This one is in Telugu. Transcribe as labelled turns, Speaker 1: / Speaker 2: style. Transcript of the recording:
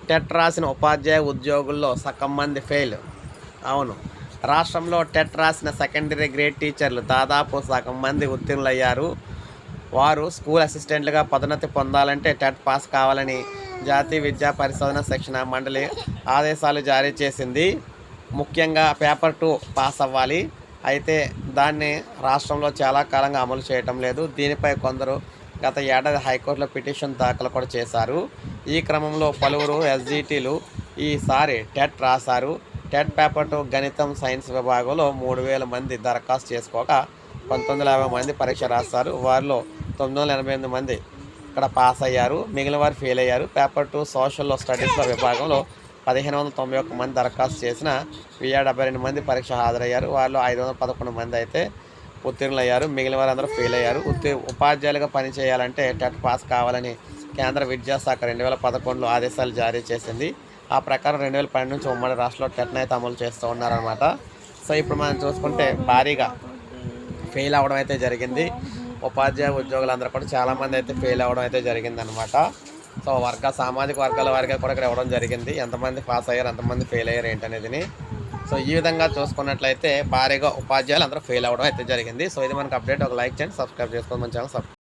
Speaker 1: టెట్ రాసిన ఉపాధ్యాయ ఉద్యోగుల్లో సగం మంది ఫెయిల్. అవును, రాష్ట్రంలో టెట్ రాసిన సెకండరీ గ్రేడ్ టీచర్లు దాదాపు సగం మంది ఉత్తీర్ణులయ్యారు. వారు స్కూల్ అసిస్టెంట్లుగా పదోన్నతి పొందాలంటే టెట్ పాస్ కావాలని జాతీయ విద్యా పరిశోధన శిక్షణ మండలి ఆదేశాలు జారీ చేసింది. ముఖ్యంగా పేపర్ 2 పాస్ అవ్వాలి. అయితే దాన్ని రాష్ట్రంలో చాలా కాలంగా అమలు చేయటం లేదు. దీనిపై కొందరు గత ఏడాది హైకోర్టులో పిటిషన్ దాఖలు కూడా చేశారు. ఈ క్రమంలో పలువురు ఎస్జిటిలు ఈసారి టెట్ రాశారు. టెట్ పేపర్ 2 గణితం సైన్స్ విభాగంలో 3,000 మంది దరఖాస్తు చేసుకోగా 1,950 మంది పరీక్ష రాస్తారు. వారిలో 988 మంది ఇక్కడ పాస్ అయ్యారు. మిగిలిన వారు ఫెయిల్ అయ్యారు. పేపర్ 2 సోషల్ స్టడీస్ల విభాగంలో 1,591 మంది దరఖాస్తు చేసిన 1,072 మంది పరీక్ష హాజరయ్యారు. వారిలో 511 మంది అయితే ఉత్తీర్ణులయ్యారు. మిగిలిన వారందరూ ఫెయిల్ అయ్యారు. ఉపాధ్యాయులుగా పనిచేయాలంటే టెట్ పాస్ కావాలని కేంద్ర విద్యాశాఖ 2011లో ఆదేశాలు జారీ చేసింది. ఆ ప్రకారం 2012 నుంచి ఉమ్మడి రాష్ట్రంలో టెట్ని అయితే అమలు చేస్తూ ఉన్నారనమాట. సో ఇప్పుడు మనం చూసుకుంటే భారీగా ఫెయిల్ అవ్వడం అయితే జరిగింది. ఉపాధ్యాయ ఉద్యోగులందరూ కూడా చాలామంది అయితే ఫెయిల్ అవ్వడం అయితే జరిగిందనమాట. సో సామాజిక వర్గాల వారిగా కూడా ఇక్కడ ఇవ్వడం జరిగింది. ఎంతమంది పాస్ అయ్యారు, ఎంతమంది ఫెయిల్ అయ్యారు ఏంటనేది. సో ఈ విధంగా చూసుకున్నట్లయితే భారీగా ఉపాధ్యాయులు అందరూ ఫెయిల్ అవ్వడం అయితే జరిగింది. సో ఇది మనకు అప్డేట్. ఒక లైక్ చేయండి, సబ్స్క్రైబ్ చేసుకోండి మన ఛానల్.